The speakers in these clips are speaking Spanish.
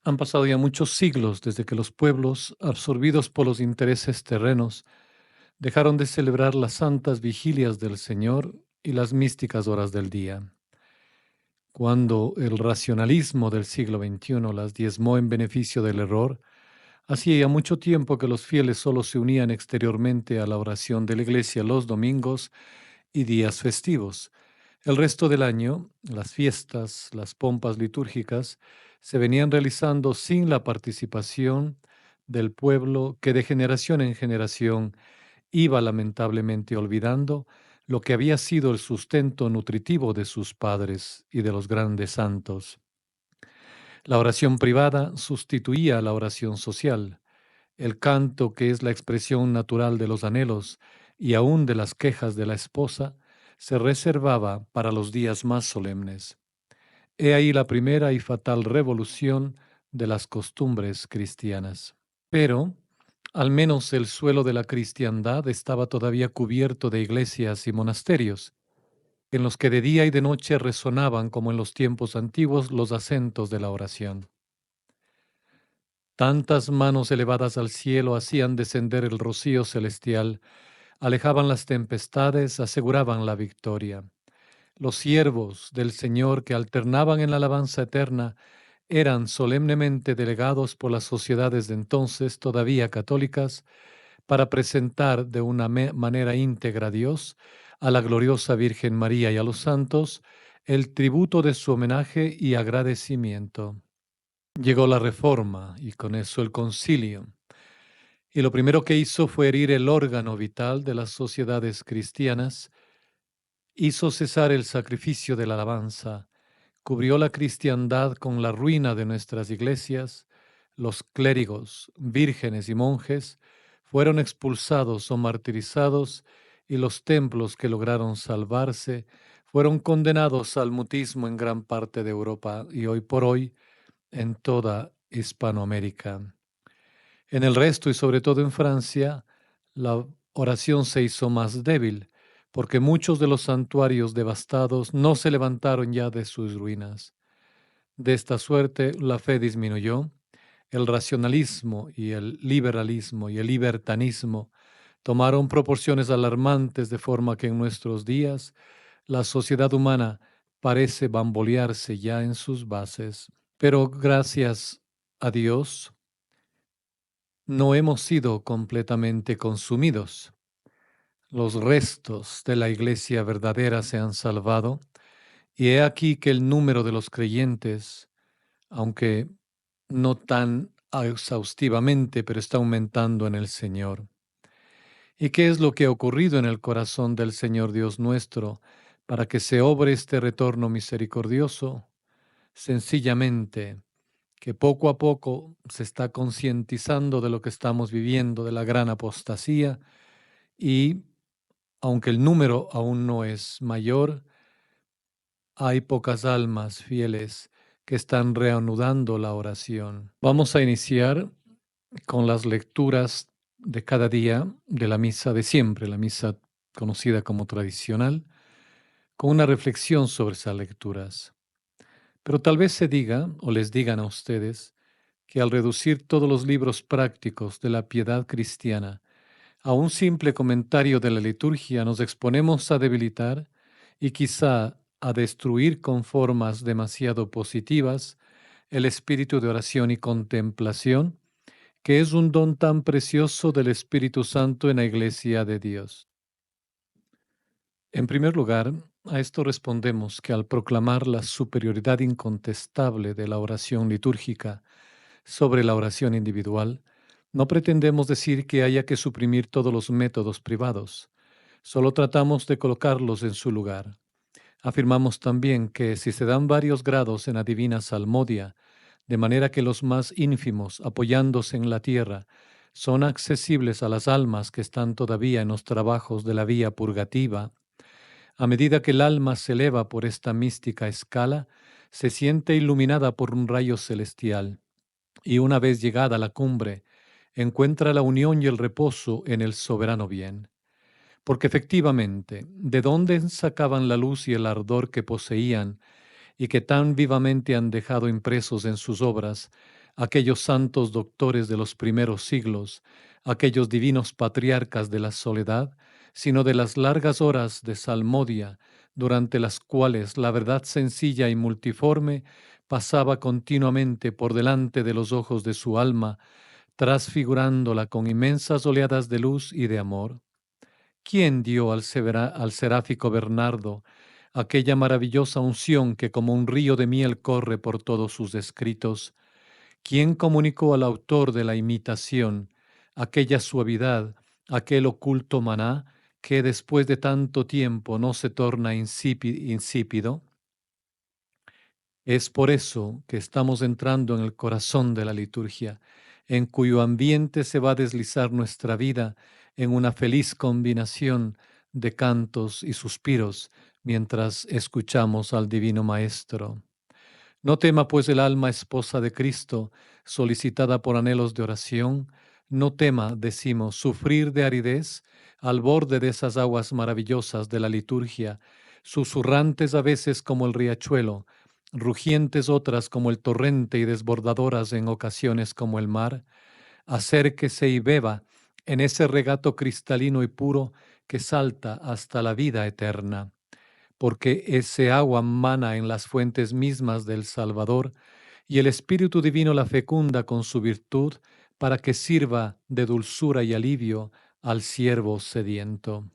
Han pasado ya muchos siglos desde que los pueblos, absorbidos por los intereses terrenos, dejaron de celebrar las santas vigilias del Señor y las místicas horas del día. Cuando el racionalismo del siglo XXI las diezmó en beneficio del error, hacía ya mucho tiempo que los fieles solo se unían exteriormente a la oración de la iglesia los domingos y días festivos. El resto del año, las fiestas, las pompas litúrgicas, se venían realizando sin la participación del pueblo que de generación en generación iba lamentablemente olvidando lo que había sido el sustento nutritivo de sus padres y de los grandes santos. La oración privada sustituía a la oración social. El canto, que es la expresión natural de los anhelos y aún de las quejas de la esposa, se reservaba para los días más solemnes. He ahí la primera y fatal revolución de las costumbres cristianas. Pero, al menos el suelo de la cristiandad estaba todavía cubierto de iglesias y monasterios, en los que de día y de noche resonaban, como en los tiempos antiguos, los acentos de la oración. Tantas manos elevadas al cielo hacían descender el rocío celestial, alejaban las tempestades, aseguraban la victoria. Los siervos del Señor que alternaban en la alabanza eterna eran solemnemente delegados por las sociedades de entonces, todavía católicas, para presentar de una manera íntegra a Dios, a la gloriosa Virgen María y a los santos, el tributo de su homenaje y agradecimiento. Llegó la Reforma y con eso el Concilio, y lo primero que hizo fue herir el órgano vital de las sociedades cristianas, hizo cesar el sacrificio de la alabanza, cubrió la cristiandad con la ruina de nuestras iglesias, los clérigos, vírgenes y monjes fueron expulsados o martirizados y los templos que lograron salvarse fueron condenados al mutismo en gran parte de Europa y hoy por hoy en toda Hispanoamérica. En el resto y sobre todo en Francia, la oración se hizo más débil, porque muchos de los santuarios devastados no se levantaron ya de sus ruinas. De esta suerte, la fe disminuyó, el racionalismo y el liberalismo y el libertanismo tomaron proporciones alarmantes, de forma que en nuestros días la sociedad humana parece bambolearse ya en sus bases. Pero gracias a Dios, no hemos sido completamente consumidos. Los restos de la iglesia verdadera se han salvado, y he aquí que el número de los creyentes, aunque no tan exhaustivamente, pero está aumentando en el Señor. ¿Y qué es lo que ha ocurrido en el corazón del Señor Dios nuestro para que se obre este retorno misericordioso? Sencillamente, que poco a poco se está concientizando de lo que estamos viviendo, de la gran apostasía, y aunque el número aún no es mayor, hay pocas almas fieles que están reanudando la oración. Vamos a iniciar con las lecturas de cada día de la misa de siempre, la misa conocida como tradicional, con una reflexión sobre esas lecturas. Pero tal vez se diga, o les digan a ustedes, que al reducir todos los libros prácticos de la piedad cristiana a un simple comentario de la liturgia, nos exponemos a debilitar y quizá a destruir con formas demasiado positivas el espíritu de oración y contemplación, que es un don tan precioso del Espíritu Santo en la Iglesia de Dios. En primer lugar, a esto respondemos que al proclamar la superioridad incontestable de la oración litúrgica sobre la oración individual, no pretendemos decir que haya que suprimir todos los métodos privados, solo tratamos de colocarlos en su lugar. Afirmamos también que si se dan varios grados en la divina salmodia, de manera que los más ínfimos, apoyándose en la tierra, son accesibles a las almas que están todavía en los trabajos de la vía purgativa, a medida que el alma se eleva por esta mística escala, se siente iluminada por un rayo celestial, y una vez llegada a la cumbre, encuentra la unión y el reposo en el soberano bien. Porque efectivamente, ¿de dónde sacaban la luz y el ardor que poseían y que tan vivamente han dejado impresos en sus obras aquellos santos doctores de los primeros siglos, aquellos divinos patriarcas de la soledad, sino de las largas horas de salmodia, durante las cuales la verdad sencilla y multiforme pasaba continuamente por delante de los ojos de su alma, transfigurándola con inmensas oleadas de luz y de amor. ¿Quién dio al seráfico Bernardo aquella maravillosa unción que como un río de miel corre por todos sus escritos? ¿Quién comunicó al autor de la imitación aquella suavidad, aquel oculto maná que después de tanto tiempo no se torna insípido? Es por eso que estamos entrando en el corazón de la liturgia, en cuyo ambiente se va a deslizar nuestra vida en una feliz combinación de cantos y suspiros mientras escuchamos al Divino Maestro. No tema pues el alma esposa de Cristo, solicitada por anhelos de oración, no tema, decimos, sufrir de aridez al borde de esas aguas maravillosas de la liturgia, susurrantes a veces como el riachuelo, rugientes otras como el torrente y desbordadoras en ocasiones como el mar. Acérquese y beba en ese regato cristalino y puro que salta hasta la vida eterna, porque ese agua mana en las fuentes mismas del Salvador, y el Espíritu Divino la fecunda con su virtud para que sirva de dulzura y alivio al siervo sediento.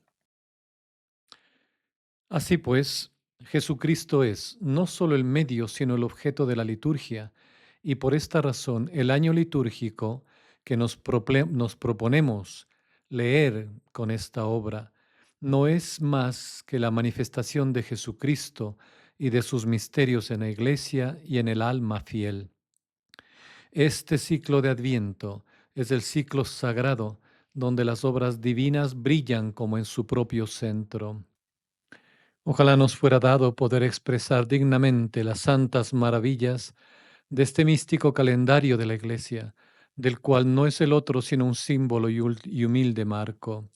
Así pues, Jesucristo es no solo el medio, sino el objeto de la liturgia, y por esta razón el año litúrgico que nos proponemos leer con esta obra no es más que la manifestación de Jesucristo y de sus misterios en la Iglesia y en el alma fiel. Este ciclo de Adviento es el ciclo sagrado donde las obras divinas brillan como en su propio centro. Ojalá nos fuera dado poder expresar dignamente las santas maravillas de este místico calendario de la Iglesia, del cual no es el otro sino un símbolo y humilde marco.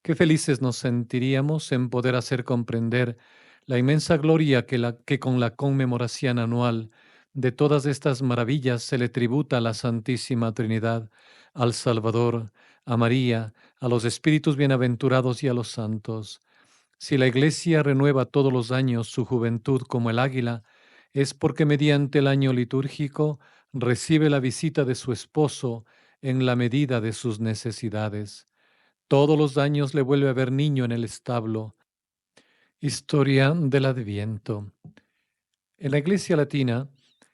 Qué felices nos sentiríamos en poder hacer comprender la inmensa gloria que con la conmemoración anual de todas estas maravillas se le tributa a la Santísima Trinidad, al Salvador, a María, a los Espíritus bienaventurados y a los santos. Si la Iglesia renueva todos los años su juventud como el águila, es porque mediante el año litúrgico recibe la visita de su esposo en la medida de sus necesidades. Todos los años le vuelve a ver niño en el establo. Historia del Adviento. En la Iglesia latina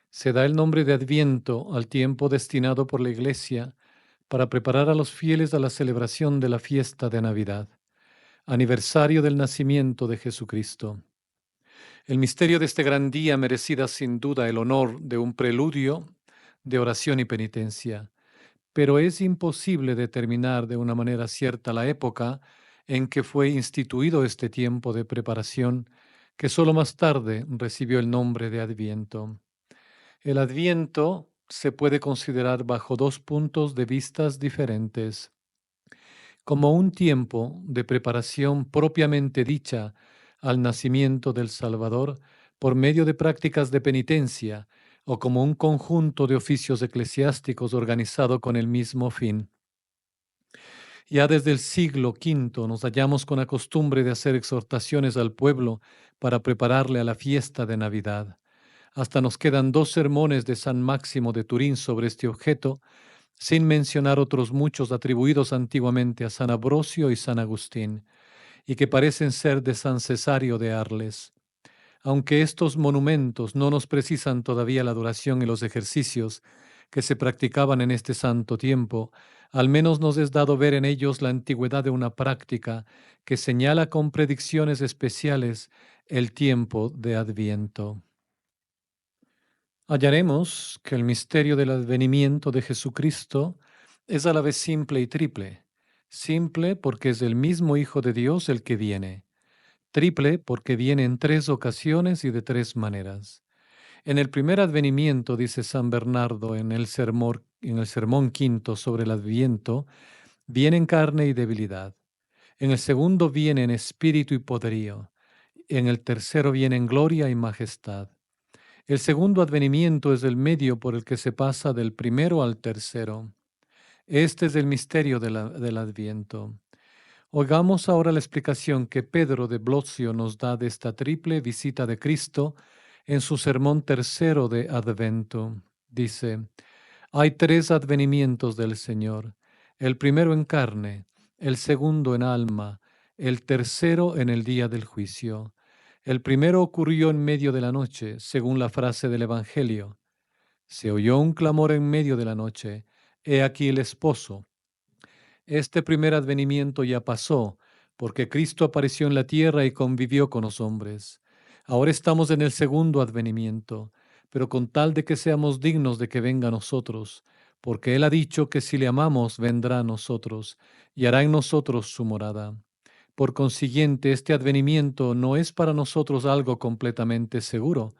se da el nombre de Adviento al tiempo destinado por la Iglesia para preparar a los fieles a la celebración de la fiesta de Navidad, aniversario del nacimiento de Jesucristo. El misterio de este gran día merecida sin duda el honor de un preludio de oración y penitencia, pero es imposible determinar de una manera cierta la época en que fue instituido este tiempo de preparación, que solo más tarde recibió el nombre de Adviento. El Adviento se puede considerar bajo dos puntos de vista diferentes: como un tiempo de preparación propiamente dicha al nacimiento del Salvador por medio de prácticas de penitencia, o como un conjunto de oficios eclesiásticos organizado con el mismo fin. Ya desde el siglo V nos hallamos con la costumbre de hacer exhortaciones al pueblo para prepararle a la fiesta de Navidad. Hasta nos quedan dos sermones de San Máximo de Turín sobre este objeto, sin mencionar otros muchos atribuidos antiguamente a San Ambrosio y San Agustín, y que parecen ser de San Cesario de Arles. Aunque estos monumentos no nos precisan todavía la adoración y los ejercicios que se practicaban en este santo tiempo, al menos nos es dado ver en ellos la antigüedad de una práctica que señala con predicciones especiales el tiempo de Adviento. Hallaremos que el misterio del advenimiento de Jesucristo es a la vez simple y triple. Simple porque es el mismo Hijo de Dios el que viene. Triple porque viene en tres ocasiones y de tres maneras. En el primer advenimiento, dice San Bernardo en el sermón quinto sobre el Adviento, viene en carne y debilidad. En el segundo viene en espíritu y poderío. En el tercero viene en gloria y majestad. El segundo advenimiento es el medio por el que se pasa del primero al tercero. Este es el misterio del Adviento. Oigamos ahora la explicación que Pedro de Blocio nos da de esta triple visita de Cristo en su sermón tercero de Advento. Dice: hay tres advenimientos del Señor, el primero en carne, el segundo en alma, el tercero en el día del juicio. El primero ocurrió en medio de la noche, según la frase del Evangelio. Se oyó un clamor en medio de la noche: He aquí el esposo. Este primer advenimiento ya pasó, porque Cristo apareció en la tierra y convivió con los hombres. Ahora estamos en el segundo advenimiento, pero con tal de que seamos dignos de que venga a nosotros, porque Él ha dicho que si le amamos, vendrá a nosotros y hará en nosotros su morada. Por consiguiente, este advenimiento no es para nosotros algo completamente seguro,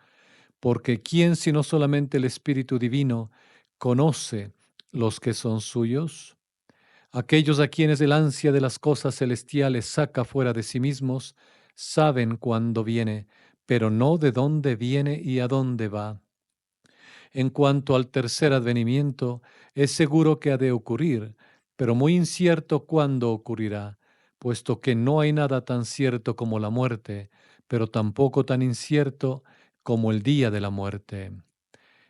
porque ¿quién sino solamente el Espíritu Divino conoce los que son suyos? Aquellos a quienes el ansia de las cosas celestiales saca fuera de sí mismos, saben cuándo viene, pero no de dónde viene y a dónde va. En cuanto al tercer advenimiento, es seguro que ha de ocurrir, pero muy incierto cuándo ocurrirá, puesto que no hay nada tan cierto como la muerte, pero tampoco tan incierto como el día de la muerte.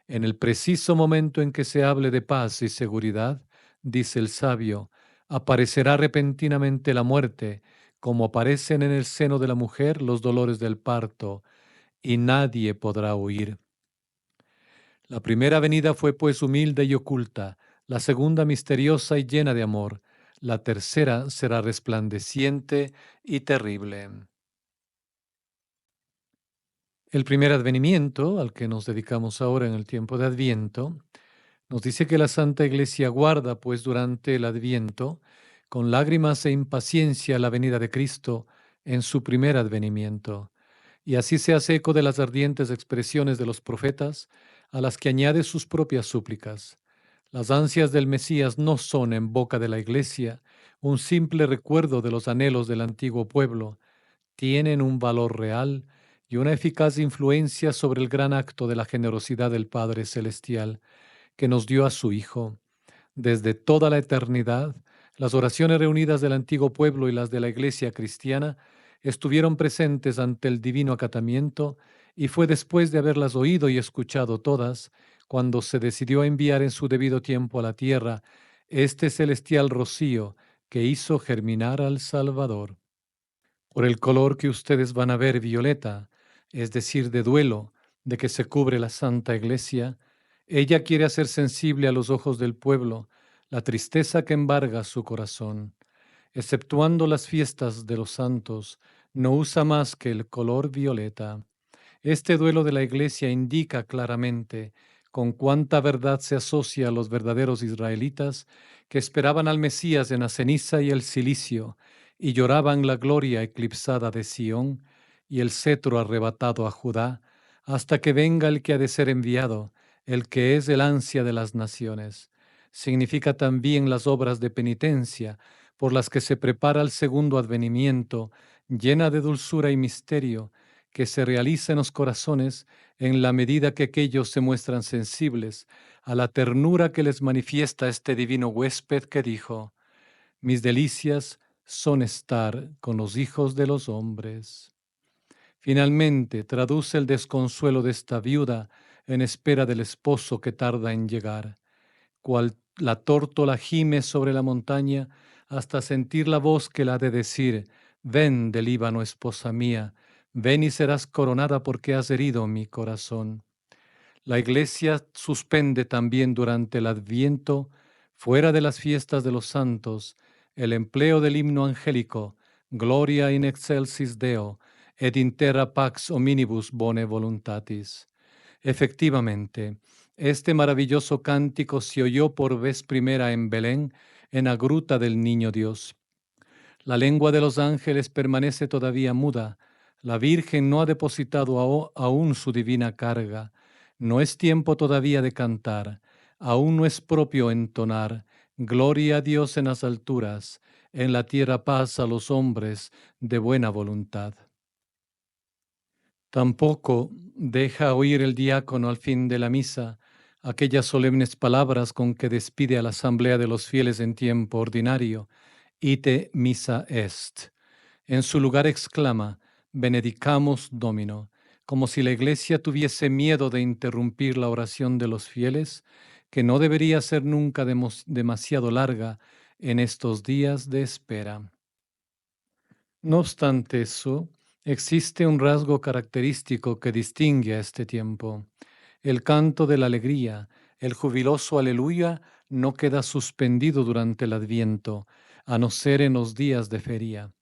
En el preciso momento en que se hable de paz y seguridad, dice el sabio, aparecerá repentinamente la muerte, como aparecen en el seno de la mujer los dolores del parto, y nadie podrá huir. La primera venida fue pues humilde y oculta, la segunda misteriosa y llena de amor, la tercera será resplandeciente y terrible. El primer advenimiento, al que nos dedicamos ahora en el tiempo de Adviento, nos dice que la Santa Iglesia guarda, pues, durante el Adviento, con lágrimas e impaciencia la venida de Cristo en su primer advenimiento. Y así se hace eco de las ardientes expresiones de los profetas, a las que añade sus propias súplicas. Las ansias del Mesías no son en boca de la Iglesia un simple recuerdo de los anhelos del antiguo pueblo, tienen un valor real y una eficaz influencia sobre el gran acto de la generosidad del Padre Celestial, que nos dio a su Hijo. Desde toda la eternidad, las oraciones reunidas del antiguo pueblo y las de la Iglesia cristiana estuvieron presentes ante el divino acatamiento, y fue después de haberlas oído y escuchado todas, cuando se decidió a enviar en su debido tiempo a la tierra este celestial rocío que hizo germinar al Salvador. Por el color que ustedes van a ver violeta, es decir, de duelo, de que se cubre la Santa Iglesia, ella quiere hacer sensible a los ojos del pueblo la tristeza que embarga su corazón. Exceptuando las fiestas de los santos, no usa más que el color violeta. Este duelo de la Iglesia indica claramente con cuánta verdad se asocia a los verdaderos israelitas que esperaban al Mesías en la ceniza y el cilicio y lloraban la gloria eclipsada de Sión y el cetro arrebatado a Judá, hasta que venga el que ha de ser enviado, el que es el ansia de las naciones. Significa también las obras de penitencia por las que se prepara el segundo advenimiento, llena de dulzura y misterio, que se realiza en los corazones en la medida que aquellos se muestran sensibles a la ternura que les manifiesta este divino huésped que dijo: mis delicias son estar con los hijos de los hombres. Finalmente, traduce el desconsuelo de esta viuda en espera del esposo que tarda en llegar. Cual la tórtola gime sobre la montaña hasta sentir la voz que la ha de decir: ven del Líbano, esposa mía, ven y serás coronada porque has herido mi corazón. La Iglesia suspende también durante el Adviento, fuera de las fiestas de los santos, el empleo del himno angélico, Gloria in excelsis Deo, et in terra pax hominibus bone voluntatis. Efectivamente, este maravilloso cántico se oyó por vez primera en Belén, en la gruta del Niño Dios. La lengua de los ángeles permanece todavía muda. La Virgen no ha depositado aún su divina carga. No es tiempo todavía de cantar. Aún no es propio entonar. Gloria a Dios en las alturas, en la tierra paz a los hombres de buena voluntad. Tampoco deja oír el diácono al fin de la misa aquellas solemnes palabras con que despide a la asamblea de los fieles en tiempo ordinario, ite missa est. En su lugar exclama, benedicamus Domino, como si la Iglesia tuviese miedo de interrumpir la oración de los fieles, que no debería ser nunca demasiado larga en estos días de espera. No obstante eso, existe un rasgo característico que distingue a este tiempo. El canto de la alegría, el jubiloso aleluya, no queda suspendido durante el Adviento, a no ser en los días de feria.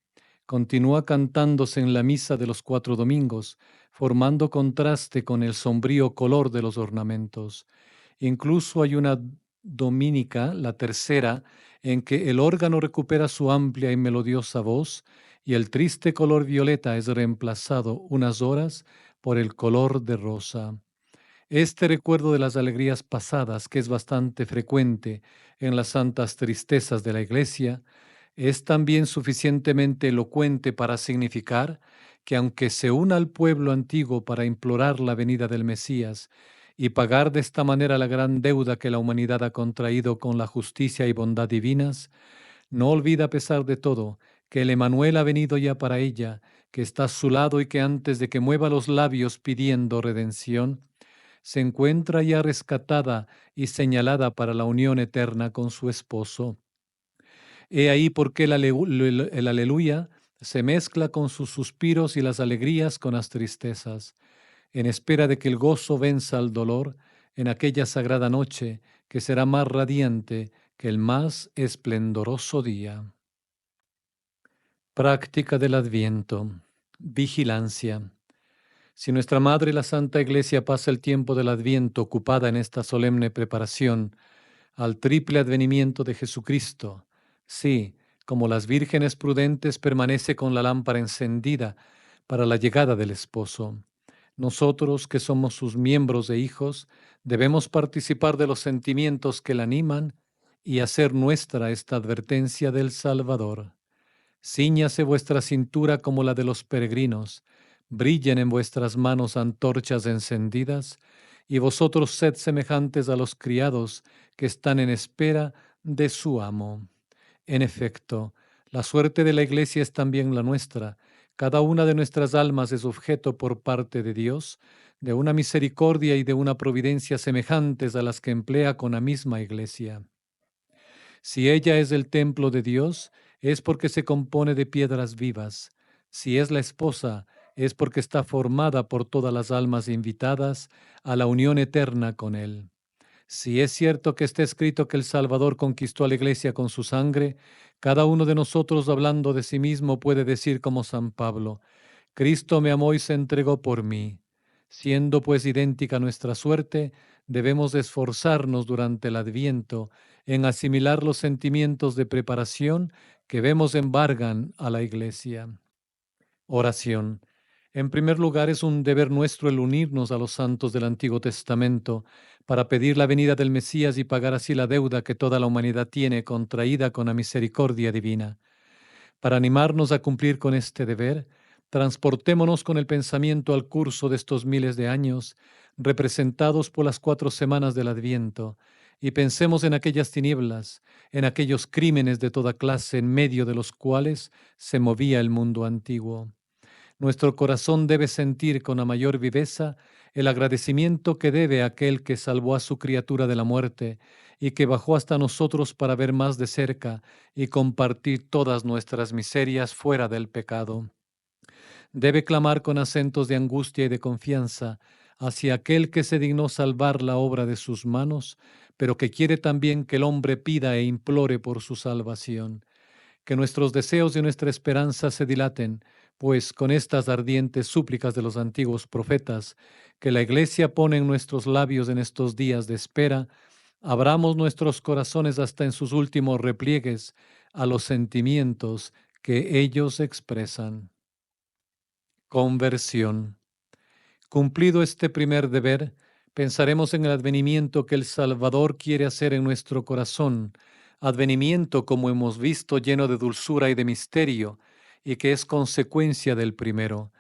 Continúa cantándose en la misa de los 4 domingos, formando contraste con el sombrío color de los ornamentos. Incluso hay una dominica, la tercera, en que el órgano recupera su amplia y melodiosa voz y el triste color violeta es reemplazado unas horas por el color de rosa. Este recuerdo de las alegrías pasadas, que es bastante frecuente en las santas tristezas de la Iglesia, es también suficientemente elocuente para significar que aunque se una al pueblo antiguo para implorar la venida del Mesías y pagar de esta manera la gran deuda que la humanidad ha contraído con la justicia y bondad divinas, no olvida a pesar de todo que el Emanuel ha venido ya para ella, que está a su lado y que antes de que mueva los labios pidiendo redención, se encuentra ya rescatada y señalada para la unión eterna con su esposo. He ahí por qué el aleluya se mezcla con sus suspiros y las alegrías con las tristezas, en espera de que el gozo venza al dolor en aquella sagrada noche que será más radiante que el más esplendoroso día. Práctica del Adviento. Vigilancia. Si nuestra Madre la Santa Iglesia pasa el tiempo del Adviento ocupada en esta solemne preparación al triple advenimiento de Jesucristo, sí, como las vírgenes prudentes permanece con la lámpara encendida para la llegada del esposo, nosotros que somos sus miembros e hijos, debemos participar de los sentimientos que la animan y hacer nuestra esta advertencia del Salvador. Cíñase vuestra cintura como la de los peregrinos, brillen en vuestras manos antorchas encendidas, y vosotros sed semejantes a los criados que están en espera de su amo. En efecto, la suerte de la Iglesia es también la nuestra. Cada una de nuestras almas es objeto por parte de Dios de una misericordia y de una providencia semejantes a las que emplea con la misma Iglesia. Si ella es el templo de Dios, es porque se compone de piedras vivas. Si es la esposa, es porque está formada por todas las almas invitadas a la unión eterna con Él. Si es cierto que está escrito que el Salvador conquistó a la Iglesia con su sangre, cada uno de nosotros hablando de sí mismo puede decir como San Pablo, Cristo me amó y se entregó por mí. Siendo pues idéntica nuestra suerte, debemos esforzarnos durante el Adviento en asimilar los sentimientos de preparación que vemos embargan a la Iglesia. Oración. En primer lugar, es un deber nuestro el unirnos a los santos del Antiguo Testamento para pedir la venida del Mesías y pagar así la deuda que toda la humanidad tiene contraída con la misericordia divina. Para animarnos a cumplir con este deber, transportémonos con el pensamiento al curso de estos miles de años, representados por las 4 semanas del Adviento, y pensemos en aquellas tinieblas, en aquellos crímenes de toda clase en medio de los cuales se movía el mundo antiguo. Nuestro corazón debe sentir con la mayor viveza el agradecimiento que debe a aquel que salvó a su criatura de la muerte y que bajó hasta nosotros para ver más de cerca y compartir todas nuestras miserias fuera del pecado. Debe clamar con acentos de angustia y de confianza hacia aquel que se dignó salvar la obra de sus manos, pero que quiere también que el hombre pida e implore por su salvación. Que nuestros deseos y nuestra esperanza se dilaten, pues con estas ardientes súplicas de los antiguos profetas que la Iglesia pone en nuestros labios en estos días de espera, abramos nuestros corazones hasta en sus últimos repliegues a los sentimientos que ellos expresan. Conversión. Cumplido este primer deber, pensaremos en el advenimiento que el Salvador quiere hacer en nuestro corazón, advenimiento, como hemos visto, lleno de dulzura y de misterio, y que es consecuencia del primero.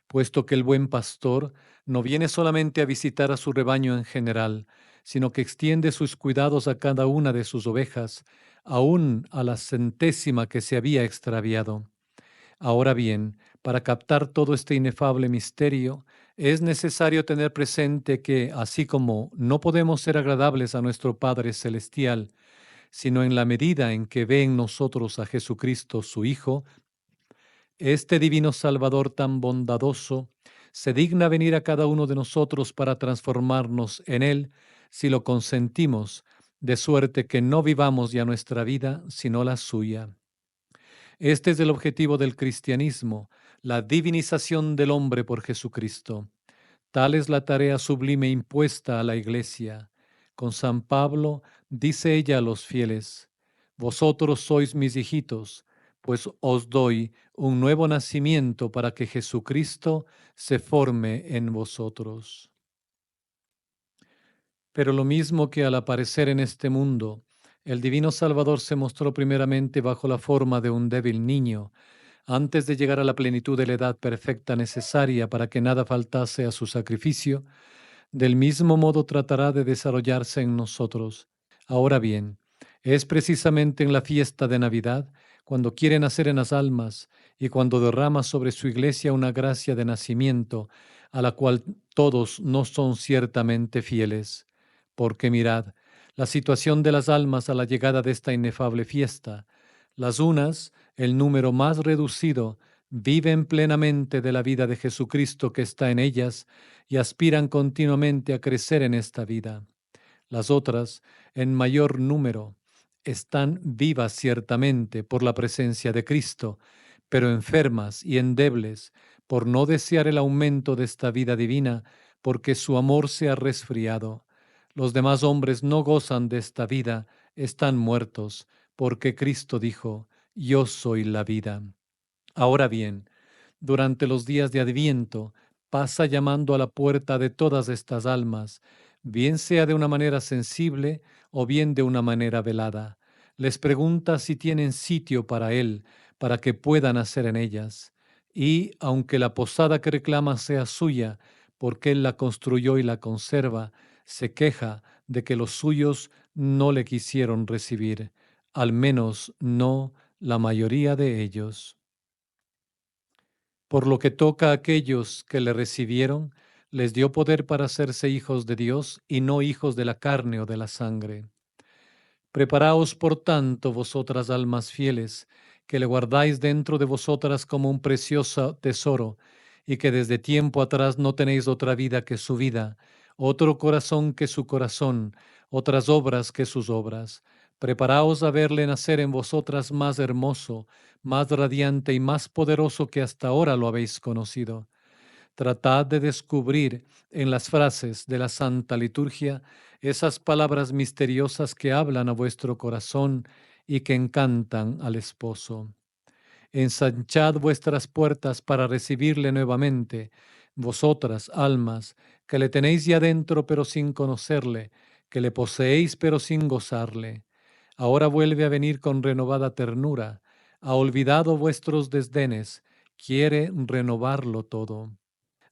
puesto que el buen pastor no viene solamente a visitar a su rebaño en general, sino que extiende sus cuidados a cada una de sus ovejas, aun a la centésima que se había extraviado. Ahora bien, para captar todo este inefable misterio, es necesario tener presente que, así como no podemos ser agradables a nuestro Padre Celestial, sino en la medida en que ve en nosotros a Jesucristo, su Hijo, este divino Salvador tan bondadoso se digna venir a cada uno de nosotros para transformarnos en Él si lo consentimos, de suerte que no vivamos ya nuestra vida, sino la suya. Este es el objetivo del cristianismo, la divinización del hombre por Jesucristo. Tal es la tarea sublime impuesta a la Iglesia. Con San Pablo dice ella a los fieles: Vosotros sois mis hijitos, pues os doy un nuevo nacimiento para que Jesucristo se forme en vosotros. Pero lo mismo que al aparecer en este mundo, el divino Salvador se mostró primeramente bajo la forma de un débil niño, antes de llegar a la plenitud de la edad perfecta necesaria para que nada faltase a su sacrificio, del mismo modo tratará de desarrollarse en nosotros. Ahora bien, es precisamente en la fiesta de Navidad, cuando quiere nacer en las almas y cuando derrama sobre su iglesia una gracia de nacimiento, a la cual todos no son ciertamente fieles. Porque mirad, la situación de las almas a la llegada de esta inefable fiesta. Las unas, el número más reducido, viven plenamente de la vida de Jesucristo que está en ellas y aspiran continuamente a crecer en esta vida. Las otras, en mayor número, están vivas ciertamente por la presencia de Cristo, pero enfermas y endebles por no desear el aumento de esta vida divina, porque su amor se ha resfriado. Los demás hombres no gozan de esta vida, están muertos, porque Cristo dijo: Yo soy la vida. Ahora bien, durante los días de Adviento, pasa llamando a la puerta de todas estas almas, bien sea de una manera sensible o bien de una manera velada. Les pregunta si tienen sitio para Él, para que puedan hacer en ellas. Y, aunque la posada que reclama sea suya, porque Él la construyó y la conserva, se queja de que los suyos no le quisieron recibir, al menos no la mayoría de ellos. Por lo que toca a aquellos que le recibieron, les dio poder para hacerse hijos de Dios y no hijos de la carne o de la sangre. Preparaos, por tanto, vosotras almas fieles, que le guardáis dentro de vosotras como un precioso tesoro, y que desde tiempo atrás no tenéis otra vida que su vida, otro corazón que su corazón, otras obras que sus obras. Preparaos a verle nacer en vosotras más hermoso, más radiante y más poderoso que hasta ahora lo habéis conocido. Tratad de descubrir en las frases de la Santa Liturgia esas palabras misteriosas que hablan a vuestro corazón y que encantan al esposo. Ensanchad vuestras puertas para recibirle nuevamente, vosotras, almas, que le tenéis ya dentro pero sin conocerle, que le poseéis pero sin gozarle. Ahora vuelve a venir con renovada ternura, ha olvidado vuestros desdenes, quiere renovarlo todo.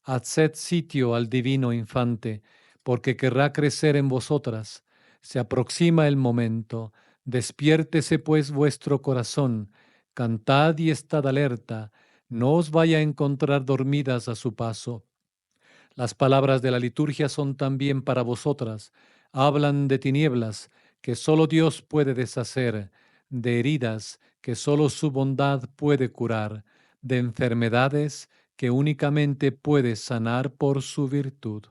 Haced sitio al divino infante, porque querrá crecer en vosotras. Se aproxima el momento. Despiértese pues vuestro corazón, cantad y estad alerta, no os vaya a encontrar dormidas a su paso. Las palabras de la liturgia son también para vosotras. Hablan de tinieblas que solo Dios puede deshacer, de heridas que solo su bondad puede curar, de enfermedades que únicamente puede sanar por su virtud.